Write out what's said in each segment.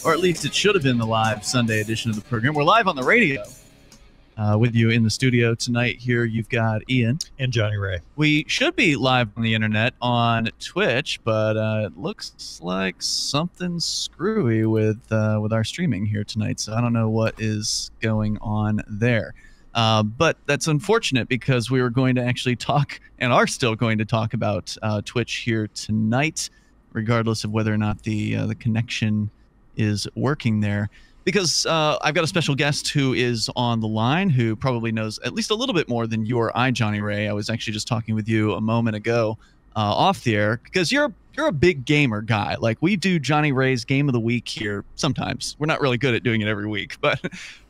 or at least it should have been the live Sunday edition of the program. We're live on the radio with you in the studio tonight. Here you've got Ian and Johnny Ray. We should be live on the internet on Twitch, but it looks like something's screwy with our streaming here tonight. So I don't know what is going on there. But that's unfortunate because we were going to actually talk and are still going to talk about Twitch here tonight, regardless of whether or not the connection is working there. Because I've got a special guest who is on the line who probably knows at least a little bit more than you or I, Johnny Ray. I was actually just talking with you a moment ago off the air because you're a big gamer guy. Like, we do Johnny Ray's Game of the Week here sometimes. We're not really good at doing it every week, but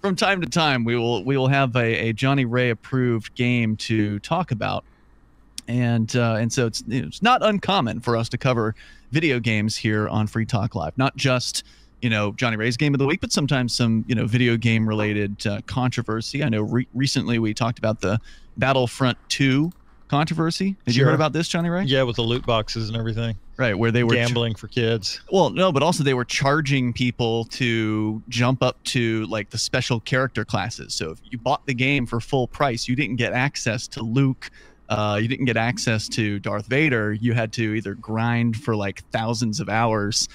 from time to time we will have a Johnny Ray approved game to talk about. And so it's not uncommon for us to cover video games here on Free Talk Live, not just Johnny Ray's Game of the Week, but sometimes some, video game related controversy. I know recently we talked about the Battlefront 2 controversy. Have you heard about this, Johnny Ray? Yeah, with the loot boxes and everything. Right, where they were gambling for kids. Well, no, but also they were charging people to jump up to like the special character classes. So if you bought the game for full price, you didn't get access to Luke. You didn't get access to Darth Vader. You had to either grind for like thousands of hours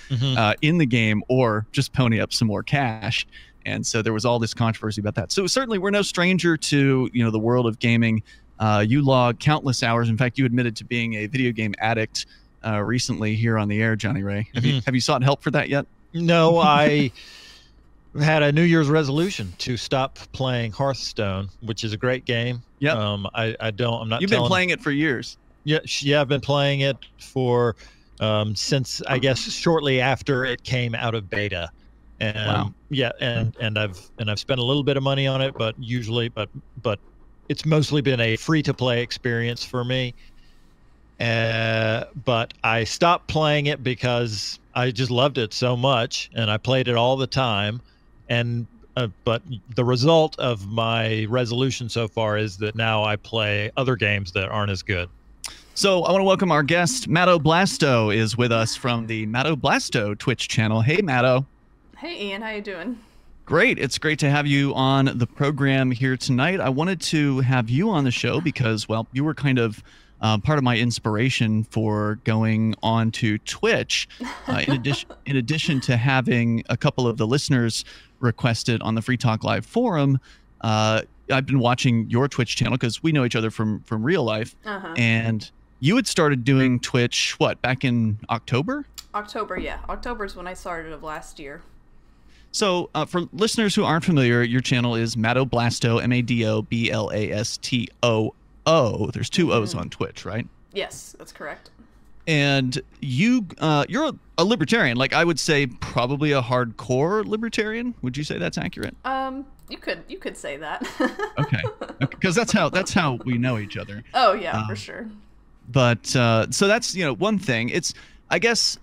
in the game or just pony up some more cash. And so there was all this controversy about that. So certainly we're no stranger to, the world of gaming. You log countless hours. In fact, you admitted to being a video game addict recently here on the air, Johnny Ray. Have you sought help for that yet? No, I had a New Year's resolution to stop playing Hearthstone, which is a great game. Yeah. I'm not. You've been playing it for years. Yeah. I've been playing it for since I guess shortly after it came out of beta. And wow. Yeah, and I've spent a little bit of money on it, but it's mostly been a free to play experience for me. But I stopped playing it because I just loved it so much, and I played it all the time. And but the result of my resolution so far is that now I play other games that aren't as good. So I want to welcome our guest. Madoblastoo is with us from the Madoblastoo Twitch channel. Hey, Mado. Hey, Ian. How you doing? Great. It's great to have you on the program here tonight. I wanted to have you on the show because, well, you were kind of part of my inspiration for going on to Twitch. In addition to having a couple of the listeners requested on the Free Talk Live forum, I've been watching your Twitch channel because we know each other from real life. And you had started doing Twitch, back in October? October, yeah. October is when I started of last year. So for listeners who aren't familiar, your channel is Madoblastoo, Madoblastoo. There's two O's on Twitch, right? Yes, that's correct. And you're a libertarian. Like, I would say probably a hardcore libertarian. Would you say that's accurate? You could say that. Okay. Because that's how we know each other. Oh yeah, for sure. But so that's one thing. It's, I guess,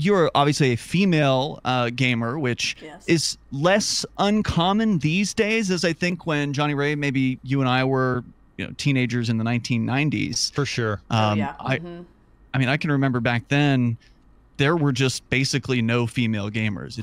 you're obviously a female gamer, which is less uncommon these days, as I think when Johnny Ray, maybe you and I were teenagers in the 1990s. For sure. Yeah. I mean, I can remember back then there were just basically no female gamers.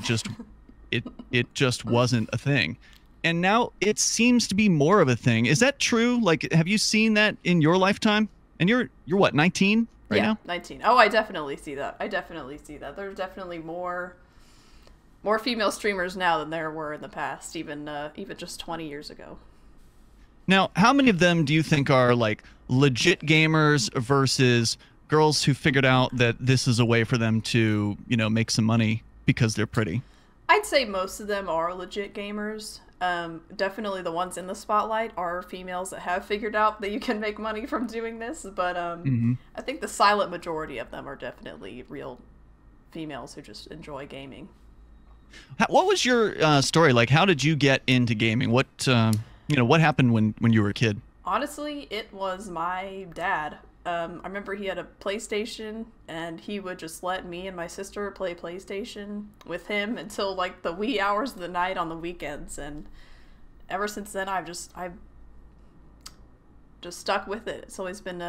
It just wasn't a thing. And now it seems to be more of a thing. Is that true? Like, have you seen that in your lifetime? And you're what, 19 right now? 19. Oh, I definitely see that. There's definitely more female streamers now than there were in the past, even just 20 years ago. Now, how many of them do you think are like legit gamers versus girls who figured out that this is a way for them to, make some money because they're pretty? I'd say most of them are legit gamers. Definitely the ones in the spotlight are females that have figured out that you can make money from doing this. But I think the silent majority of them are definitely real females who just enjoy gaming. What was your story? Like, how did you get into gaming? What happened when you were a kid? Honestly, it was my dad. I remember he had a PlayStation, and he would just let me and my sister play PlayStation with him until like the wee hours of the night on the weekends. And ever since then, I've just stuck with it. It's always been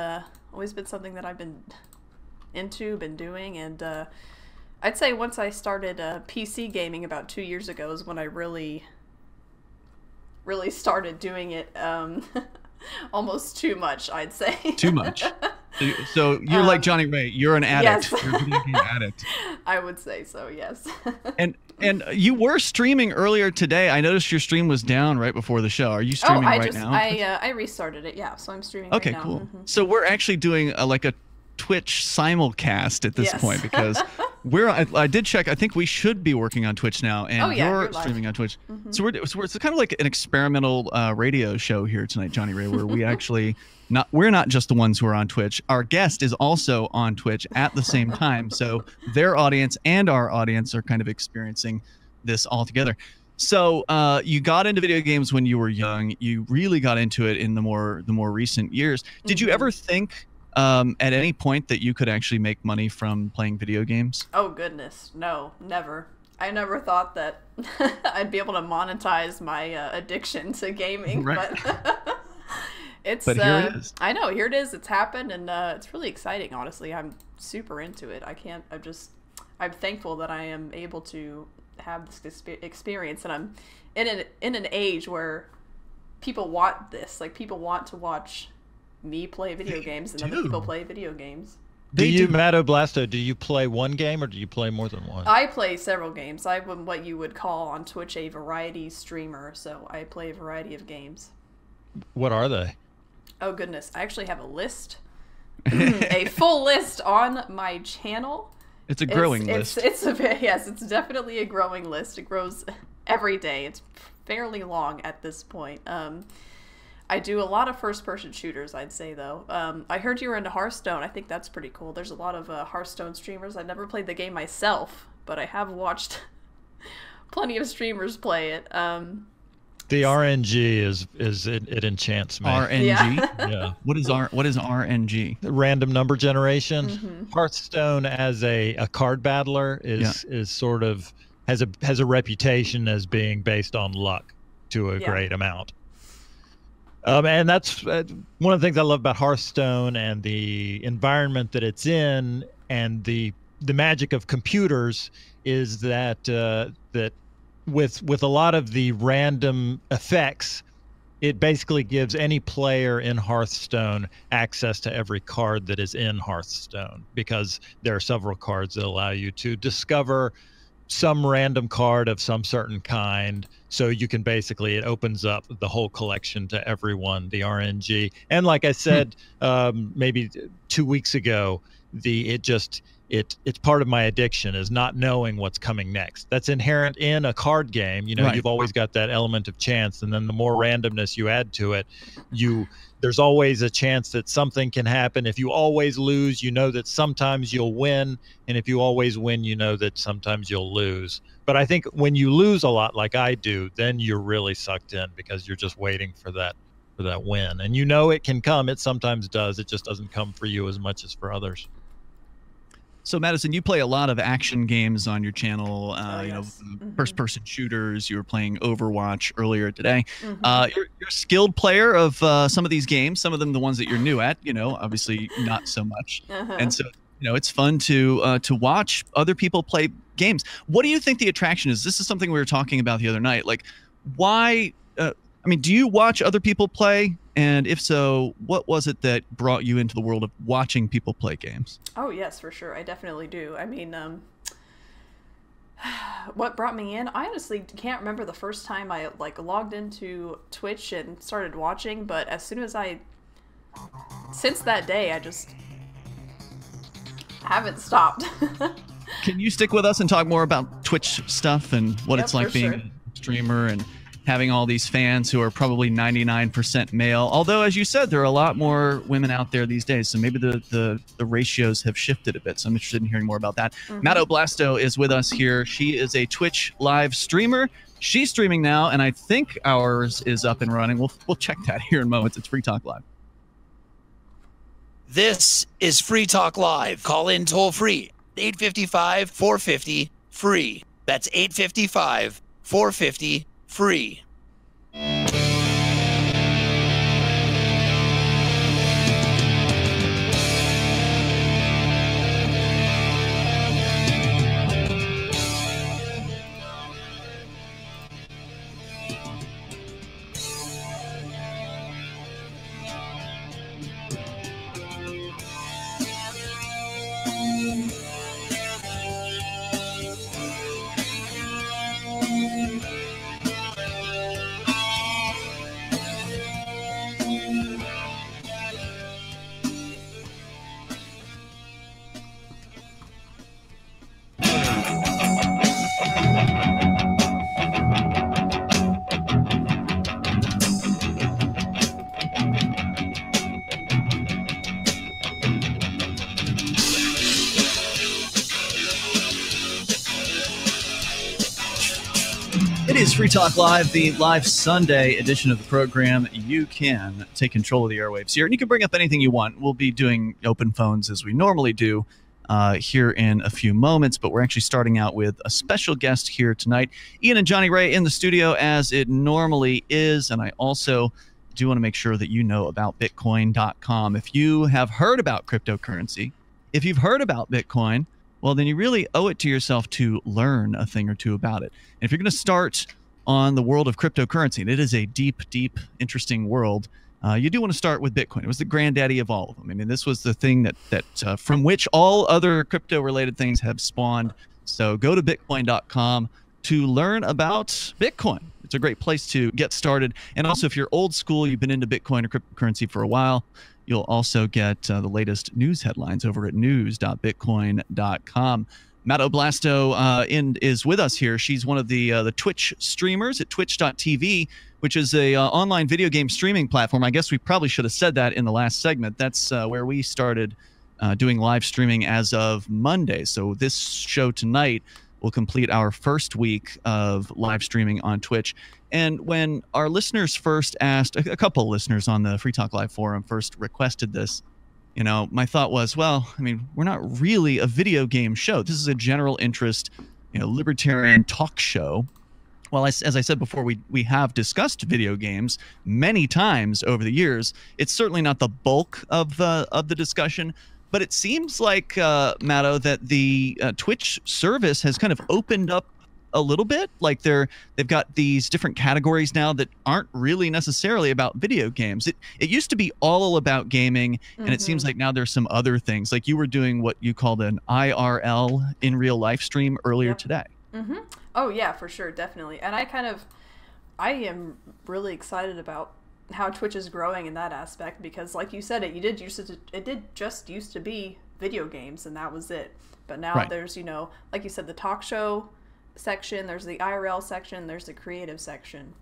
something that I've been doing. And I'd say once I started PC gaming about 2 years ago is when I really started doing it almost too much, I'd say. Too much. So you're like Jonny Ray. You're an addict. Yes. You're a video game addict. I would say so, yes. And you were streaming earlier today. I noticed your stream was down right before the show. Are you streaming right now? I restarted it, yeah. So I'm streaming right now. Okay, cool. So we're actually doing like a Twitch simulcast at this point, because I did check. I think we should be working on Twitch now, and you're streaming on Twitch. So it's kind of like an experimental radio show here tonight, Jonny Ray, where we actually we're not just the ones who are on Twitch. Our guest is also on Twitch at the same time, so their audience and our audience are kind of experiencing this all together. So you got into video games when you were young. You really got into it in the more recent years. Did you ever think at any point that you could actually make money from playing video games? Oh goodness, no, never. I never thought that I'd be able to monetize my addiction to gaming, right. But here it is. I know, here it is. It's happened, and it's really exciting. Honestly, I'm super into it. I'm thankful that I am able to have this experience, and I'm in an age where people want this. Like, people want to watch me play video games and other people play video games. Madoblastoo, do you play one game or do you play more than one? I play several games. I'm what you would call on Twitch a variety streamer, so I play a variety of games. What are they? Oh goodness, I actually have a list, a full list on my channel. It's a growing list. Yes, it's definitely a growing list. It grows every day. It's fairly long at this point. I do a lot of first-person shooters, I'd say, though. I heard you were into Hearthstone. I think that's pretty cool. There's a lot of Hearthstone streamers. I've never played the game myself, but I have watched plenty of streamers play it. The RNG it enchants me. RNG? Yeah. What is RNG? Random number generation. Hearthstone as a card battler is sort of has a reputation as being based on luck to a great amount. And that's one of the things I love about Hearthstone and the environment that it's in, and the magic of computers is that that with a lot of the random effects, it basically gives any player in Hearthstone access to every card that is in Hearthstone, because there are several cards that allow you to discover some random card of some certain kind. So you can basically, it opens up the whole collection to everyone, the RNG. And like I said, maybe 2 weeks ago, it's part of my addiction is not knowing what's coming next. That's inherent in a card game. You know, you've always got that element of chance, and then the more randomness you add to it, there's always a chance that something can happen. If you always lose, you know that sometimes you'll win, and if you always win, you know that sometimes you'll lose. But I think when you lose a lot, like I do, then you're really sucked in, because you're just waiting for that win, and you know it can come. It sometimes does. It just doesn't come for you as much as for others. So, Madison, you play a lot of action games on your channel, you know, first-person shooters. You were playing Overwatch earlier today. You're a skilled player of some of these games, some of them the ones that you're new at, you know, obviously not so much. And so, you know, it's fun to watch other people play games. What do you think the attraction is? This is something we were talking about the other night. Like, why I mean, do you watch other people play? And if so, what was it that brought you into the world of watching people play games? Oh, yes, for sure. I definitely do. I mean, what brought me in? I honestly can't remember the first time I logged into Twitch and started watching, but as soon as since that day, I just haven't stopped. Can you stick with us and talk more about Twitch stuff and what it's like being a streamer and having all these fans who are probably 99% male? Although, as you said, there are a lot more women out there these days, so maybe the ratios have shifted a bit. So I'm interested in hearing more about that. Madoblastoo is with us here. She is a Twitch live streamer. She's streaming now, and I think ours is up and running. We'll check that here in moments. It's Free Talk Live. This is Free Talk Live. Call in toll free, 855-450-FREE. That's 855-450-FREE. It is Free Talk Live, the live Sunday edition of the program. You can take control of the airwaves here, and you can bring up anything you want. We'll be doing open phones as we normally do here in a few moments, but we're actually starting out with a special guest here tonight. Ian and Jonny Ray in the studio as it normally is, and I also do want to make sure that you know about Bitcoin.com. If you have heard about cryptocurrency, if you've heard about Bitcoin, well, then you really owe it to yourself to learn a thing or two about it. And if you're going to start on the world of cryptocurrency, and it is a deep, deep, interesting world, you do want to start with Bitcoin. It was the granddaddy of all of them. I mean, this was the thing that from which all other crypto-related things have spawned. So go to Bitcoin.com to learn about Bitcoin. It's a great place to get started. And also, if you're old school, you've been into Bitcoin or cryptocurrency for a while, you'll also get the latest news headlines over at news.bitcoin.com. Madoblastoo is with us here. She's one of the Twitch streamers at twitch.tv, which is a online video game streaming platform. I guess we probably should have said that in the last segment. That's where we started doing live streaming as of Monday. So this show tonight will complete our first week of live streaming on Twitch. And when our listeners first asked, a couple of listeners on the Free Talk Live forum first requested this, you know, my thought was, well, I mean, we're not really a video game show. This is a general interest, you know, libertarian talk show. Well, as I said before, we have discussed video games many times over the years. It's certainly not the bulk of the discussion, but it seems like, Maddo, that the Twitch service has kind of opened up a little bit. Like they've got these different categories now that aren't really necessarily about video games. It used to be all about gaming, and it seems like now there's some other things. Like you were doing what you called an IRL, in real life stream earlier today. Oh yeah, for sure, definitely. And I am really excited about how Twitch is growing in that aspect, because like you said, it did just used to be video games and that was it. But now there's, you know, like you said, the talk show section, there's the IRL section, there's the creative section.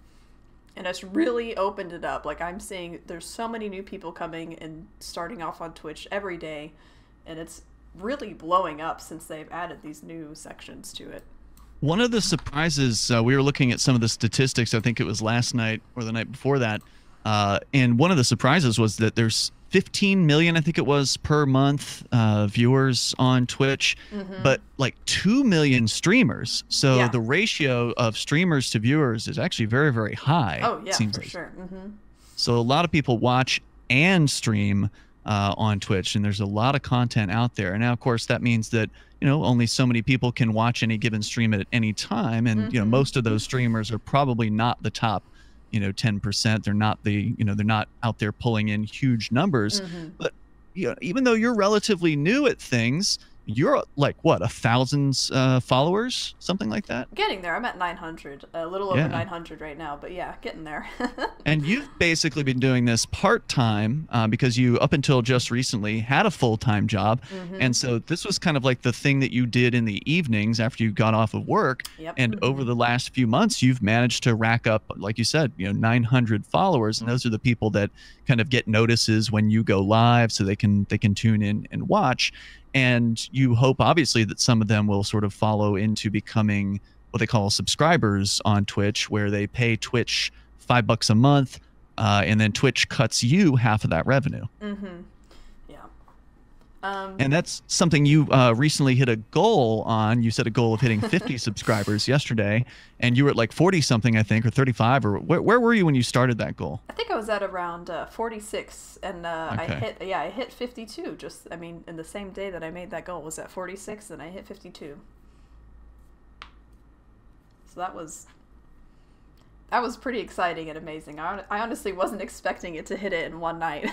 And it's really opened it up. Like I'm seeing there's so many new people coming and starting off on Twitch every day, and it's really blowing up since they've added these new sections to it. One of the surprises, we were looking at some of the statistics, I think it was last night or the night before that, and one of the surprises was that there's 15 million, I think it was, per month viewers on Twitch, but like 2 million streamers. So the ratio of streamers to viewers is actually very, very high. Oh, yeah, seems for like. sure. So a lot of people watch and stream on Twitch, and there's a lot of content out there. And now, of course, that means that, you know, only so many people can watch any given stream at any time. And, you know, most of those streamers are probably not the top, you know, 10%. They're not they're not out there pulling in huge numbers. But, you know, even though you're relatively new at things, you're like, what, 1,000 followers, something like that? Getting there. I'm at 900, a little over 900 right now, but yeah, getting there. And you've basically been doing this part-time because you, up until just recently, had a full-time job. And so this was kind of like the thing that you did in the evenings after you got off of work. And over the last few months, you've managed to rack up, like you said, you know, 900 followers. And those are the people that kind of get notices when you go live, so they can tune in and watch. And you hope, obviously, that some of them will sort of follow into becoming what they call subscribers on Twitch, where they pay Twitch $5 a month, and then Twitch cuts you half of that revenue. And that's something you recently hit a goal on. You set a goal of hitting 50 subscribers yesterday, and you were at like 40-something, I think, or 35, or where were you when you started that goal? I think I was at around 46, and I hit 52. Just, I mean, in the same day that I made that goal, was at 46, and I hit 52. So that was pretty exciting and amazing. I honestly wasn't expecting it to hit it in one night.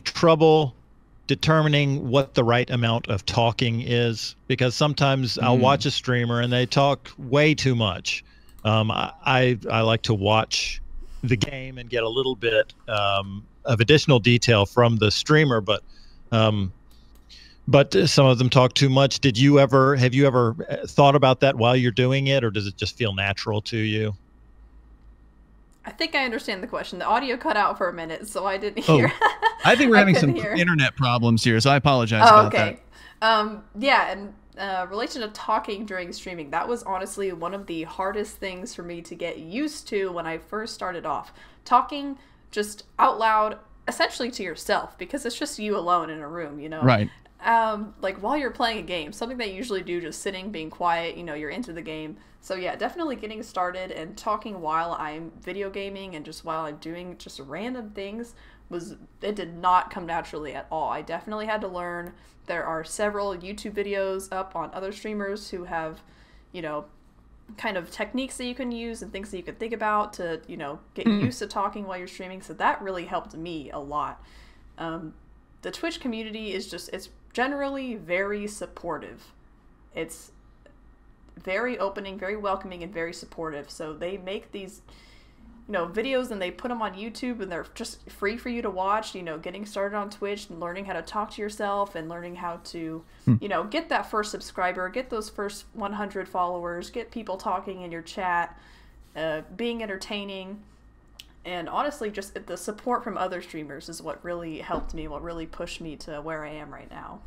Trouble determining what the right amount of talking is, because sometimes I'll watch a streamer and they talk way too much. I like to watch the game and get a little bit of additional detail from the streamer, but some of them talk too much. Have you ever thought about that while you're doing it, or does it just feel natural to you? I think I understand the question. The audio cut out for a minute, so I didn't hear. I think we're having some internet problems here, so I apologize about that. Yeah, and relation to talking during streaming, that was honestly one of the hardest things for me to get used to when I first started off. Talking just out loud, essentially to yourself, because it's just you alone in a room, you know? Right. Like while you're playing a game, something that you usually do, just sitting, being quiet, you know, you're into the game. So yeah, definitely getting started and talking while I'm video gaming and just while I'm doing just random things it did not come naturally at all. I definitely had to learn. There are several YouTube videos up on other streamers who have, you know, kind of techniques that you can use and things that you can think about to, you know, get used to talking while you're streaming. So that really helped me a lot. The Twitch community is it's generally very supportive. It's very opening, very welcoming, and very supportive. So they make these, you know, videos and they put them on YouTube and they're just free for you to watch, you know, getting started on Twitch and learning how to talk to yourself and learning how to, you know, get that first subscriber, get those first 100 followers, get people talking in your chat, being entertaining. And honestly, just the support from other streamers is what really helped me, what really pushed me to where I am right now.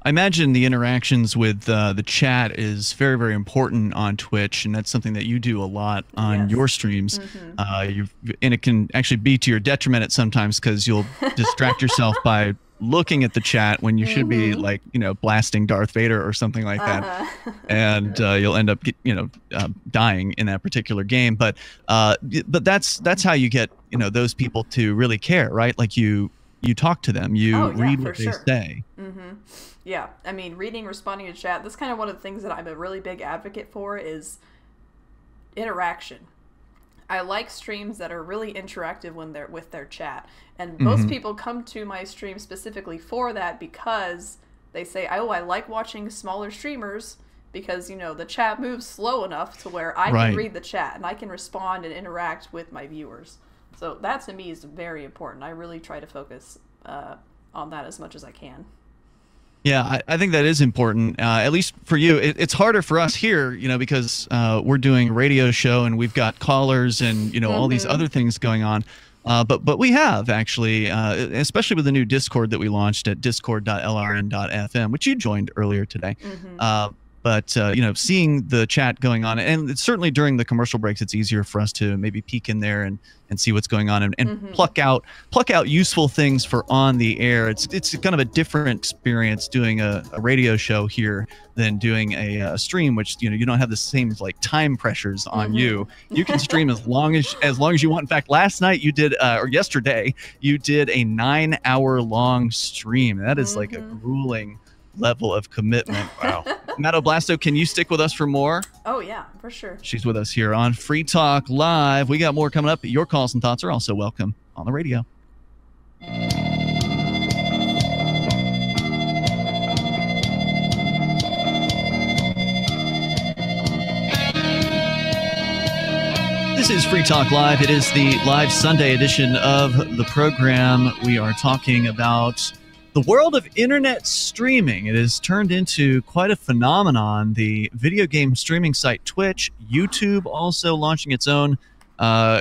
I imagine the interactions with the chat is very, very important on Twitch, and that's something that you do a lot on your streams. And it can actually be to your detriment at sometimes because you'll distract yourself by looking at the chat when you should be, like, you know, blasting Darth Vader or something like that, and you'll end up dying in that particular game. But that's how you get, you know, those people to really care, right? Like you talk to them, you read what they say. Yeah, I mean, reading, responding to chat, that's kind of one of the things that I'm a really big advocate for is interaction. I like streams that are really interactive when they're with their chat. And most people come to my stream specifically for that because they say, oh, I like watching smaller streamers because, you know, the chat moves slow enough to where I can read the chat and I can respond and interact with my viewers. So that to me is very important. I really try to focus on that as much as I can. Yeah, I think that is important, at least for you. It's harder for us here, you know, because we're doing a radio show and we've got callers and, you know, all these other things going on. But we have actually, especially with the new Discord that we launched at discord.lrn.fm, which you joined earlier today. But, you know, seeing the chat going on, and it's certainly during the commercial breaks, it's easier for us to maybe peek in there and see what's going on and pluck out useful things for on the air. It's kind of a different experience doing a radio show here than doing a stream, which, you know, you don't have the same like time pressures on you. You can stream as long as you want. In fact, last night you did, or yesterday, you did a 9-hour long stream. That is like a grueling level of commitment. Wow. Madoblastoo, can you stick with us for more? Oh yeah, for sure. She's with us here on Free Talk Live. We got more coming up. Your calls and thoughts are also welcome on the radio. This is Free Talk Live. It is the live Sunday edition of the program. We are talking about the world of internet streaming. It has turned into quite a phenomenon. The video game streaming site Twitch, YouTube also launching its own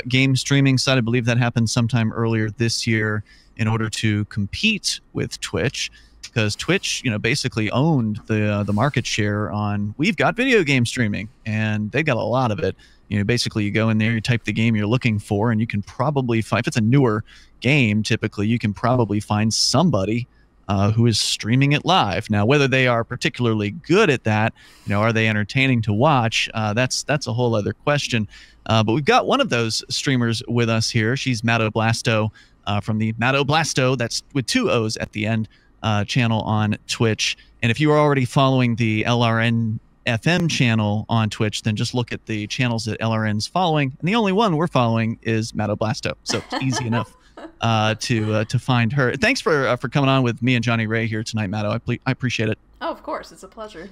game streaming site. I believe that happened sometime earlier this year in order to compete with Twitch, because Twitch, you know, basically owned the market share on we've got video game streaming, and they got a lot of it. You know, basically you go in there, you type the game you're looking for, and you can probably find, if it's a newer game, typically you can probably find somebody who is streaming it live. Now, whether they are particularly good at that, you know, are they entertaining to watch? That's a whole other question. But we've got one of those streamers with us here. She's Madoblastoo from the Madoblastoo, that's with 2 O's at the end, channel on Twitch. And if you are already following the LRN FM channel on Twitch, then just look at the channels that LRN's following. And the only one we're following is Madoblastoo. So it's easy enough to find her. Thanks for coming on with me and Jonny Ray here tonight, Maddo. I appreciate it. Oh, of course, it's a pleasure.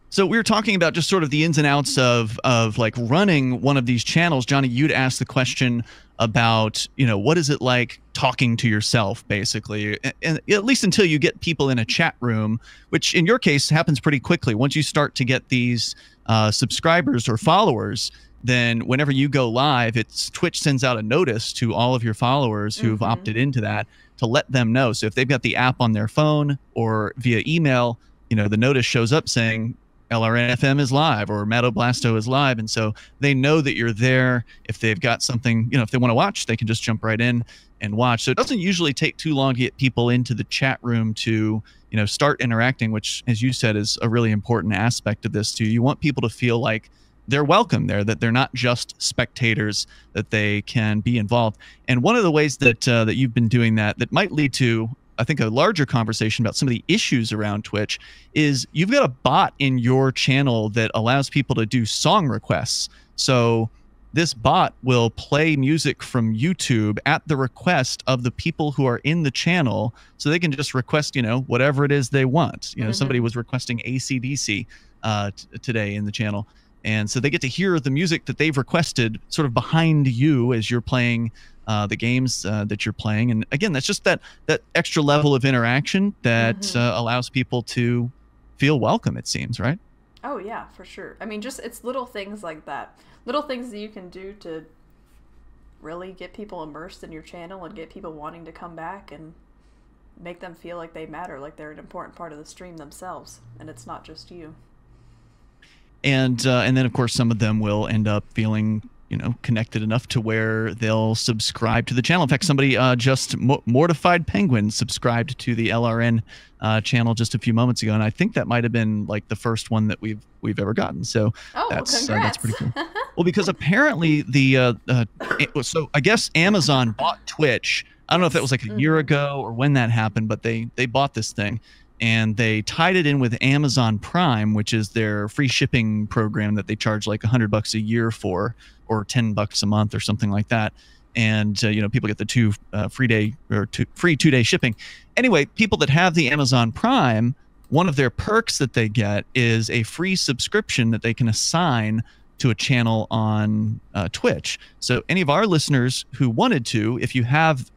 So we were talking about just sort of the ins and outs of like running one of these channels. Jonny, you'd asked the question about, you know, what is it like talking to yourself, basically, and at least until you get people in a chat room, which in your case happens pretty quickly. Once you start to get these subscribers or followers, then whenever you go live, Twitch sends out a notice to all of your followers who've opted into that to let them know. So if they've got the app on their phone or via email, you know, the notice shows up saying LRN-FM is live or Madoblastoo is live. And so they know that you're there. If they've got something, you know, if they want to watch, they can just jump right in and watch. So it doesn't usually take too long to get people into the chat room to, you know, start interacting, which, as you said, is a really important aspect of this too. You want people to feel like they're welcome there, that they're not just spectators, that they can be involved. And one of the ways that that you've been doing that might lead to, I think, a larger conversation about some of the issues around Twitch is you've got a bot in your channel that allows people to do song requests. So this bot will play music from YouTube at the request of the people who are in the channel, so they can just request, you know, whatever it is they want. You know, somebody was requesting AC/DC today in the channel. And so they get to hear the music that they've requested sort of behind you as you're playing the games that you're playing. And again, that's just that extra level of interaction that allows people to feel welcome, it seems, right? Oh, yeah, for sure. I mean, just it's little things like that. Little things that you can do to really get people immersed in your channel and get people wanting to come back and make them feel like they matter, like they're an important part of the stream themselves, and it's not just you. And then, of course, some of them will end up feeling, you know, connected enough to where they'll subscribe to the channel. In fact, somebody just Mortified Penguin subscribed to the LRN channel just a few moments ago, and I think that might have been like the first one that we've ever gotten. So that's pretty cool. Well, because apparently so I guess Amazon bought Twitch. I don't know if that was like a year ago or when that happened, but they bought this thing. And they tied it in with Amazon Prime, which is their free shipping program that they charge like $100 a year for, or $10 a month or something like that. And you know, people get the free 2-day shipping. Anyway, people that have the Amazon Prime, one of their perks that they get is a free subscription that they can assign to a channel on Twitch. So any of our listeners who wanted to, if you have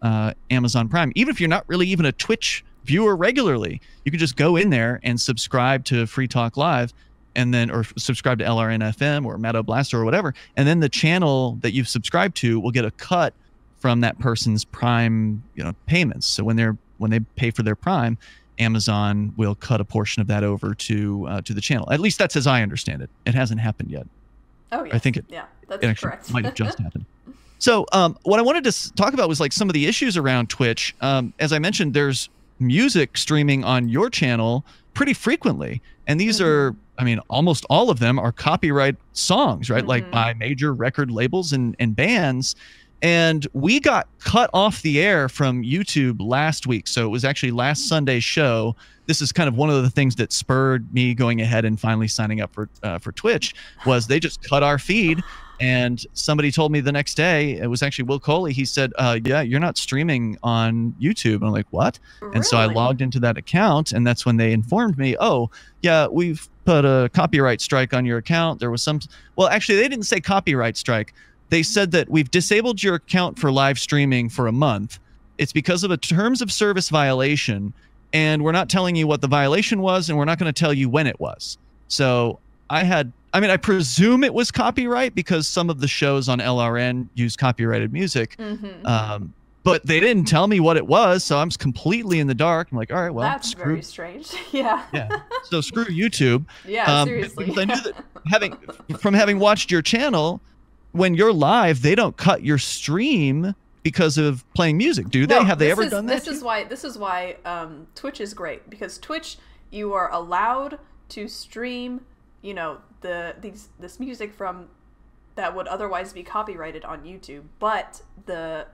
Amazon Prime, even if you're not really even a Twitch viewer regularly, you can just go in there and subscribe to Free Talk Live, and then, or subscribe to LRN-FM or Madoblastoo or whatever, and then the channel that you've subscribed to will get a cut from that person's Prime, you know, payments. So when they pay for their Prime, Amazon will cut a portion of that over to the channel. At least that's as I understand it. It hasn't happened yet. Oh yeah. I think that's correct. Might have just happened. So what I wanted to talk about was like some of the issues around Twitch. As I mentioned, there's music streaming on your channel pretty frequently, and these are, I mean, almost all of them are copyright songs, right? Like by major record labels and bands. And we got cut off the air from YouTube last week. So it was actually last Sunday's show. This is kind of one of the things that spurred me going ahead and finally signing up for Twitch, was they just cut our feed. And somebody told me the next day, it was actually Will Coley, he said, yeah, you're not streaming on YouTube. And I'm like, what? Really? And so I logged into that account, and that's when they informed me, oh, yeah, we've put a copyright strike on your account. There was some, well, actually, they didn't say copyright strike. They said that we've disabled your account for live streaming for a month. It's because of a terms of service violation, and we're not telling you what the violation was, and we're not going to tell you when it was. So I presume it was copyright because some of the shows on LRN use copyrighted music, but they didn't tell me what it was, so I'm completely in the dark. I'm like, all right, well, that's very strange. Yeah. So screw YouTube. Yeah, seriously. Because I knew that having watched your channel, when you're live, they don't cut your stream because of playing music, do they? Have they ever done that? This is why Twitch is great, because Twitch, you are allowed to stream, you know, this music from that would otherwise be copyrighted on YouTube, but the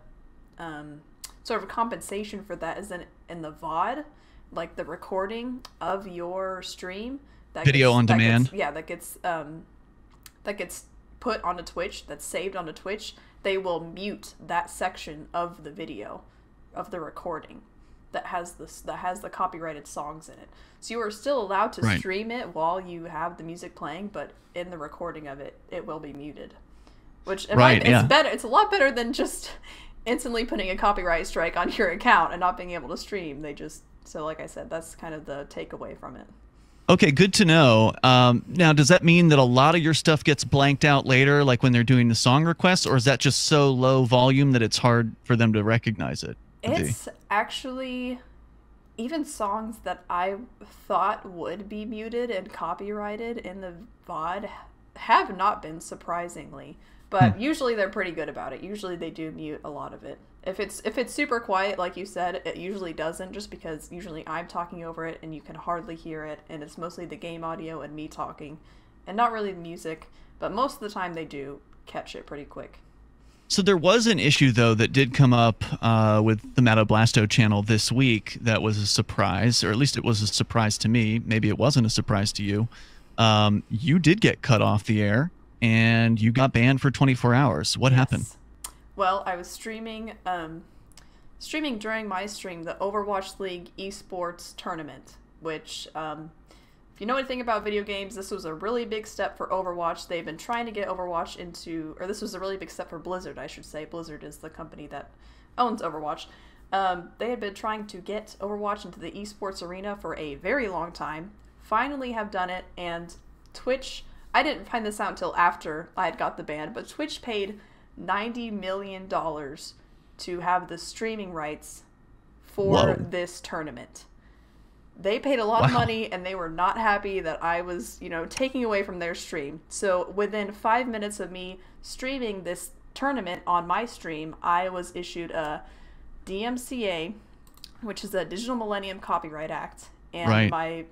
sort of compensation for that is in the VOD, like the recording of your stream, that video on demand. That gets put onto Twitch, that's saved onto Twitch, they will mute that section of the video, of the recording that has the copyrighted songs in it. So you are still allowed to stream it while you have the music playing, but in the recording of it, it will be muted. Which it's better. It's a lot better than just instantly putting a copyright strike on your account and not being able to stream. So like I said, that's kind of the takeaway from it. Okay, good to know. Now, does that mean that a lot of your stuff gets blanked out later, like when they're doing the song requests, or is that just so low volume that it's hard for them to recognize it? It's actually, even songs that I thought would be muted and copyrighted in the VOD have not been, surprisingly. But usually they're pretty good about it. Usually they do mute a lot of it. If it's super quiet, like you said, it usually doesn't, just because usually I'm talking over it and you can hardly hear it, and it's mostly the game audio and me talking, and not really the music. But most of the time they do catch it pretty quick. So there was an issue, though, that did come up with the Madoblastoo channel this week that was a surprise, or at least it was a surprise to me. Maybe it wasn't a surprise to you. You did get cut off the air, and you got banned for 24 hours. What happened? Well, I was streaming during my stream the Overwatch League esports tournament, which, if you know anything about video games, this was a really big step for Overwatch. They've been trying to get Overwatch into, or this was a really big step for Blizzard, I should say. Blizzard is the company that owns Overwatch. They had been trying to get Overwatch into the esports arena for a very long time. Finally have done it, and Twitch, I didn't find this out until after I had got the ban, but Twitch paid $90 million to have the streaming rights for this tournament. They paid a lot of money, and they were not happy that I was, taking away from their stream. So within 5 minutes of me streaming this tournament on my stream, I was issued a DMCA, which is a Digital Millennium Copyright Act, and my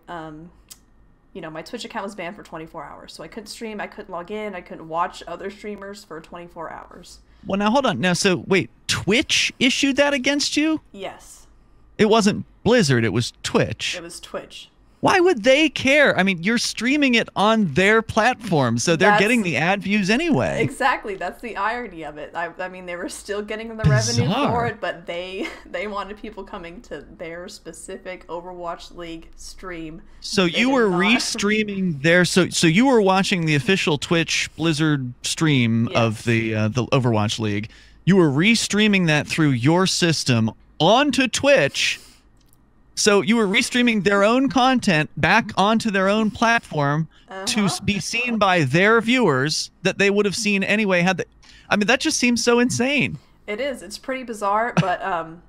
my Twitch account was banned for 24 hours. So I couldn't stream, I couldn't log in, I couldn't watch other streamers for 24 hours. Well, now hold on. Now, so wait, Twitch issued that against you? Yes. It wasn't Blizzard, it was Twitch. It was Twitch. Why would they care? I mean, you're streaming it on their platform, so they're getting the ad views anyway. Exactly. That's the irony of it. I mean, they were still getting the revenue for it, but they wanted people coming to their specific Overwatch League stream. So you were restreaming their... So you were watching the official Twitch Blizzard stream of the Overwatch League. You were restreaming that through your system onto Twitch. So you were restreaming their own content back onto their own platform to be seen by their viewers that they would have seen anyway. I mean, that just seems so insane. It is. It's pretty bizarre. But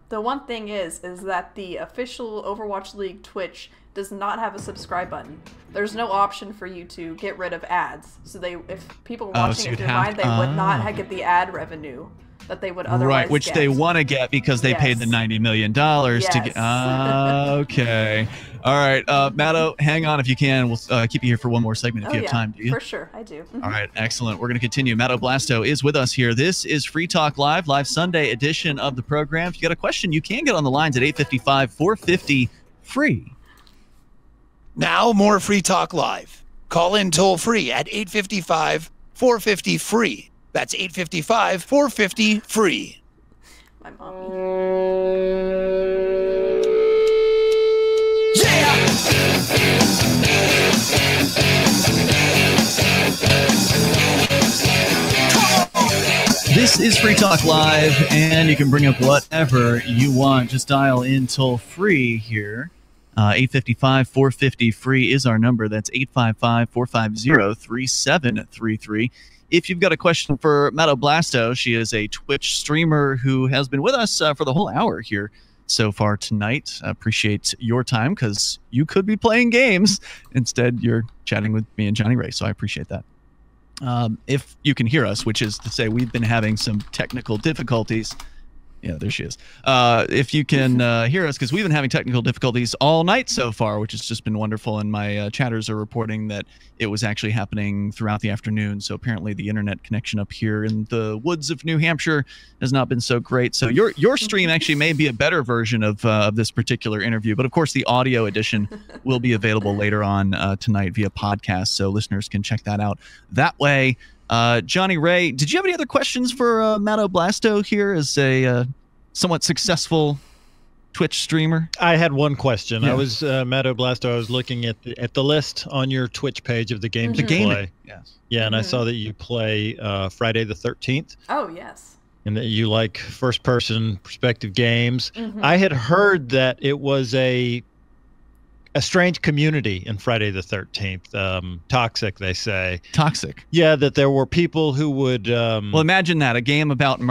the one thing is that the official Overwatch League Twitch does not have a subscribe button. There's no option for you to get rid of ads. So if people were watching it through mine, they would not get the ad revenue that they would otherwise which get. They want to get because they paid the $90 million to get. Okay. All right. Maddo, hang on if you can. We'll keep you here for one more segment if you have time. Do you? For sure. I do. All right. Excellent. We're going to continue. Madoblastoo is with us here. This is Free Talk Live Sunday edition of the program. If you got a question, you can get on the lines at 855-450-FREE. Now, more Free Talk Live. Call in toll free at 855-450-FREE. That's 855-450-FREE. My mommy. Yeah! This is Free Talk Live, and you can bring up whatever you want. Just dial in toll free here. 855-450-FREE is our number. That's 855-450-3733. If you've got a question for Madoblastoo, she is a Twitch streamer who has been with us for the whole hour here so far tonight. Appreciate your time because you could be playing games. Instead, you're chatting with me and Jonny Ray, so I appreciate that. If you can hear us, which is to say we've been having some technical difficulties. Yeah, there she is. If you can hear us, because we've been having technical difficulties all night so far, which has just been wonderful, and my chatters are reporting that it was actually happening throughout the afternoon, so apparently the internet connection up here in the woods of New Hampshire has not been so great. So your stream actually may be a better version of this particular interview, but of course the audio edition will be available later on tonight via podcast, so listeners can check that out that way. Jonny Ray, did you have any other questions for Madoblastoo here as a somewhat successful Twitch streamer? I had one question. Yeah. I was Madoblastoo. I was looking at the list on your Twitch page of the games you play. Yes. Yeah, and I saw that you play Friday the 13th. Oh, yes. And that you like first-person perspective games. I had heard that it was a strange community in Friday the 13th. Toxic, they say. Toxic. Yeah, that there were people who would... well, imagine that. A game about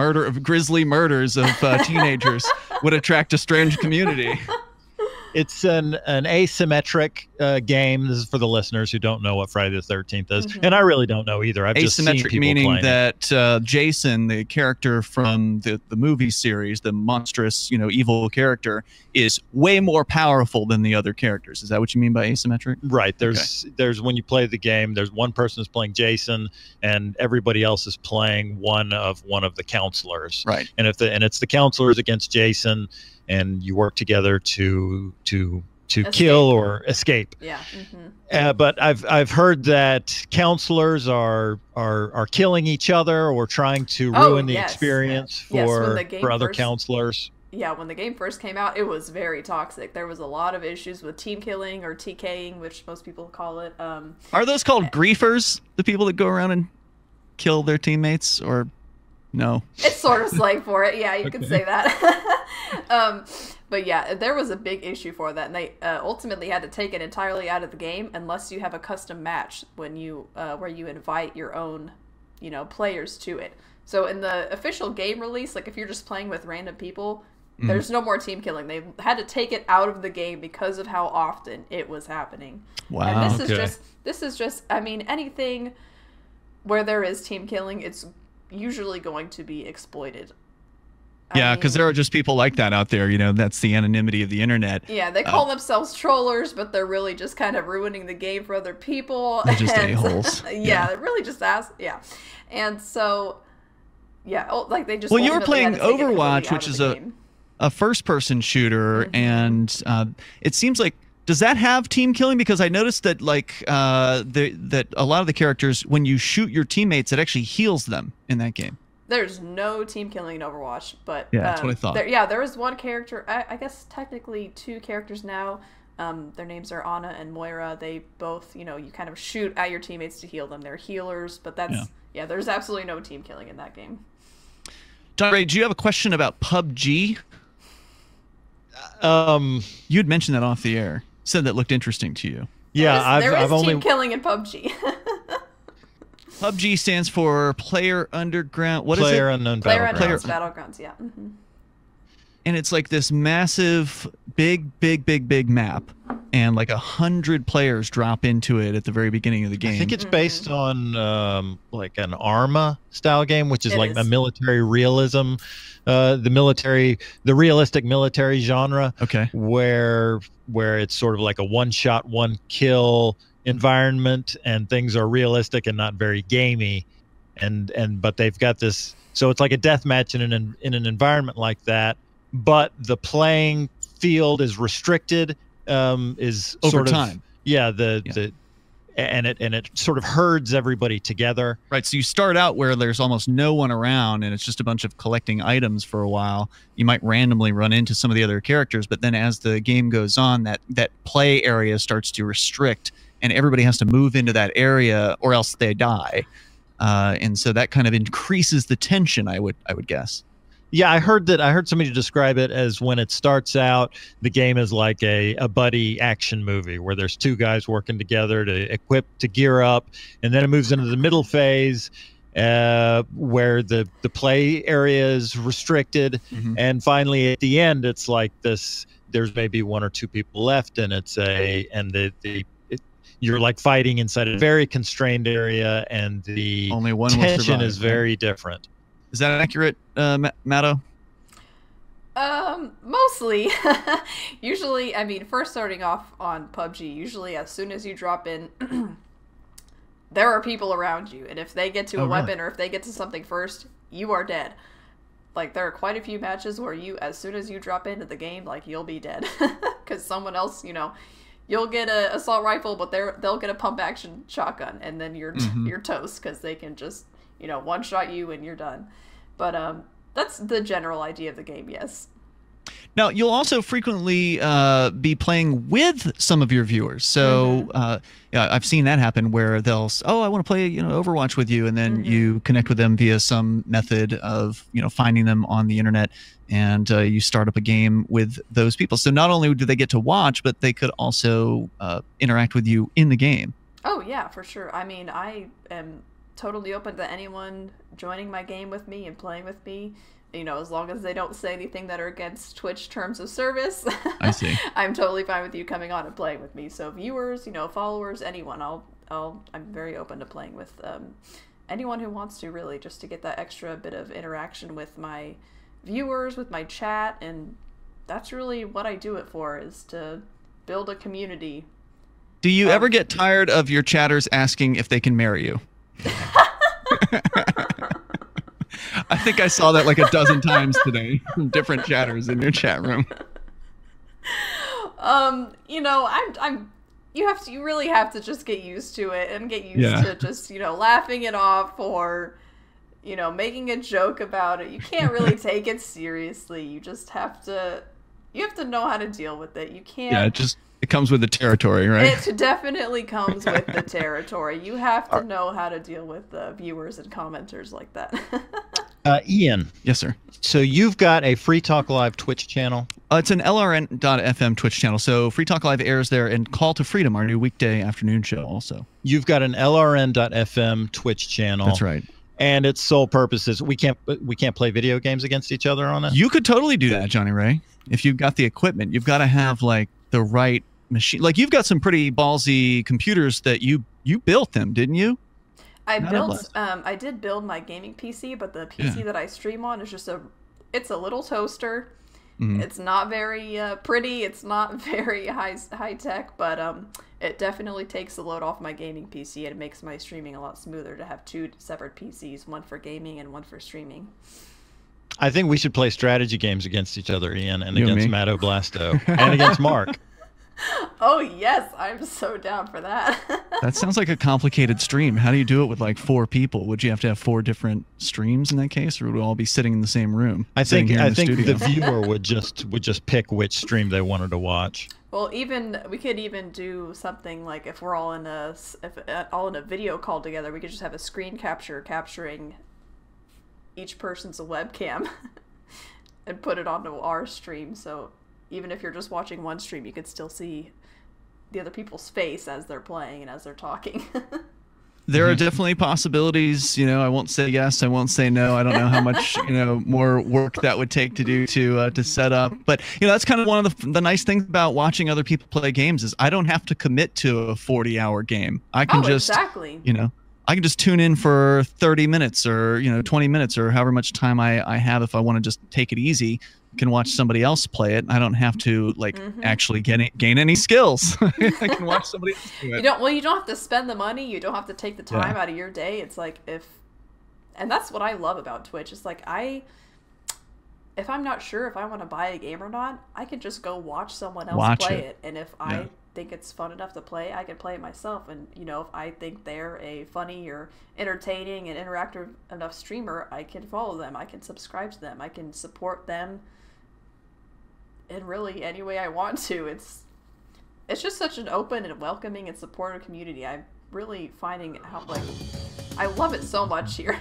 grisly murders of teenagers would attract a strange community. It's an asymmetric game. This is for the listeners who don't know what Friday the 13th is. And I really don't know either. I've just seen people meaning playing that Jason, the character from the movie series, the monstrous, evil character, is way more powerful than the other characters. Is that what you mean by asymmetric? Right. There's when you play the game, there's one person is playing Jason and everybody else is playing one of the counselors. Right. And it's the counselors against Jason, and you work together to kill or escape. Yeah. But I've heard that counselors are killing each other or trying to ruin the experience for other counselors. Yeah, when the game first came out, it was very toxic. There was a lot of issues with team killing or TKing, which most people call it. Are those called griefers? The people that go around and kill their teammates, or no? It's sort of slang for it. Yeah, you could say that. But yeah, there was a big issue for that, and they ultimately had to take it entirely out of the game unless you have a custom match when you where you invite your own, players to it. So in the official game release, like if you're just playing with random people, there's no more team killing. They had to take it out of the game because of how often it was happening. Wow. And this is just I mean, anything where there is team killing, it's usually going to be exploited. Yeah, because there are just people like that out there. That's the anonymity of the internet. Yeah, they call themselves trollers, but they're really just kind of ruining the game for other people. They're just a-holes. Yeah, they're really just yeah. And so, yeah, like they just... Well, you were playing Overwatch, which is a first-person shooter, and it seems like... Does that have team killing? Because I noticed that that a lot of the characters, when you shoot your teammates, it actually heals them in that game. There's no team killing in Overwatch, but yeah, that's what I thought. There is one character. I guess technically two characters now. Their names are Ana and Moira. They both, you kind of shoot at your teammates to heal them. They're healers, but that's there's absolutely no team killing in that game. Jonny Ray, do you have a question about PUBG? You had mentioned that off the air. Said that looked interesting to you. Yeah, there is only team killing in PUBG. PUBG stands for Player Underground. What is it? Player Unknown Battlegrounds. Player Unknown Battlegrounds, yeah. And it's like this massive, big map, and like 100 players drop into it at the very beginning of the game. I think it's based on like an Arma style game, which is like a military realism, the realistic military genre. Okay. Where it's sort of like a one-shot, one-kill environment, and things are realistic and not very gamey, but they've got this, so it's like a death match in an environment like that, but the playing field is restricted, is over sort time. And it sort of herds everybody together. Right. So you start out where there's almost no one around, and it's just a bunch of collecting items for a while. You might randomly run into some of the other characters, but then as the game goes on, that play area starts to restrict, and everybody has to move into that area or else they die. And so that kind of increases the tension, I would guess. Yeah, I heard somebody describe it as when it starts out, the game is like a buddy action movie where there's two guys working together to equip, to gear up, and then it moves into the middle phase where the play area is restricted, and finally at the end it's like this. There's maybe one or two people left, and you're like fighting inside a very constrained area, and the only one tension is very different. Is that accurate, Maddo? Mostly. Usually, I mean, first starting off on PUBG, usually as soon as you drop in, there are people around you, and if they get to a weapon or if they get to something first, you are dead. Like, there are quite a few matches where as soon as you drop into the game, like, you'll be dead. Because someone else, you'll get a assault rifle, but they'll get a pump action shotgun, and then you're toast because they can just one shot you and you're done. But that's the general idea of the game. Yes. Now, you'll also frequently be playing with some of your viewers. So yeah, I've seen that happen where they'll, I want to play Overwatch with you, and then you connect with them via some method of finding them on the internet, and you start up a game with those people. So not only do they get to watch, but they could also interact with you in the game. Oh, yeah, for sure. I mean, I am totally open to anyone joining my game with me and playing with me. As long as they don't say anything that are against Twitch terms of service. I see. I'm totally fine with you coming on and playing with me. So viewers, followers, anyone, I'm very open to playing with anyone who wants to, really, just to get that extra bit of interaction with my viewers, with my chat, and that's really what I do it for, is to build a community. Do you ever get tired of your chatters asking if they can marry you? I think I saw that like a dozen times today from different chatters in your chat room. You really have to just get used to it and get used to just, laughing it off or, making a joke about it. You can't really take it seriously. You just have to know how to deal with it. You can't. Yeah, it comes with the territory, right? It definitely comes with the territory. You have to know how to deal with viewers and commenters like that. Ian. Yes, sir. So you've got a Free Talk Live Twitch channel? It's an LRN.FM Twitch channel. So Free Talk Live airs there, and Call to Freedom, our new weekday afternoon show also. You've got an LRN.FM Twitch channel. That's right. And its sole purpose is we can't play video games against each other on it? You could totally do that, Johnny Ray. If you've got the equipment, you've got to have like the right machine. Like, you've got some pretty ballsy computers that you built them, didn't you? I did build my gaming PC, but the PC that I stream on is just it's a little toaster. It's not very pretty. It's not very high tech, but it definitely takes the load off my gaming PC, and it makes my streaming a lot smoother to have two separate PCs, one for gaming and one for streaming. I think we should play strategy games against each other, Ian, and against Madoblastoo, and against Mark. Oh, yes. I'm so down for that. That sounds like a complicated stream. How do you do it with like 4 people? Would you have to have 4 different streams in that case, or would we all be sitting in the same room? I think the viewer would just pick which stream they wanted to watch. Well, we could even do something like if we're all in a video call together, we could just have a screen capture capturing each person's webcam and put it onto our stream. So even if you're just watching one stream, you could still see the other people's face as they're playing and as they're talking. There are definitely possibilities. I won't say yes, I won't say no. I don't know how much more work that would take to do to set up. But that's kind of one of the nice things about watching other people play games is I don't have to commit to a 40-hour game. I can exactly. I can just tune in for 30 minutes or 20 minutes or however much time I have. If I want to just take it easy, I can watch somebody else play it. I don't have to actually gain any skills. I can watch somebody else do it. You don't have to spend the money. You don't have to take the time out of your day. It's like and that's what I love about Twitch. It's like if I'm not sure if I want to buy a game or not, I can just go watch someone else play it. And if I think it's fun enough to play, I can play it myself. And if I think they're a funny or entertaining and interactive enough streamer, I can follow them, I can subscribe to them, I can support them in really any way I want to. It's just such an open and welcoming and supportive community. I'm really finding how I love it so much here.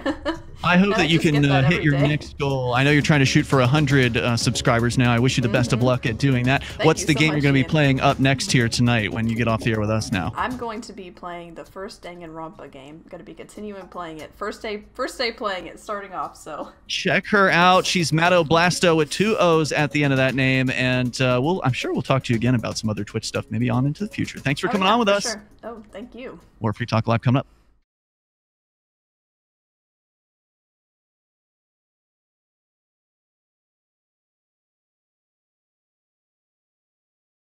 I hope that you can hit your next goal. I know you're trying to shoot for 100 subscribers now. I wish you the best of luck at doing that. What's the game you're going to be playing up next here tonight when you get off the air with us now? I'm going to be playing the first Danganronpa game. I'm going to be continuing playing it. First day playing it, starting off. So check her out. She's Madoblastoo with 2 O's at the end of that name, and I'm sure we'll talk to you again about some other Twitch stuff maybe on into the future. Thanks for coming on with us. Sure. Oh, thank you. More Free Talk Live coming up.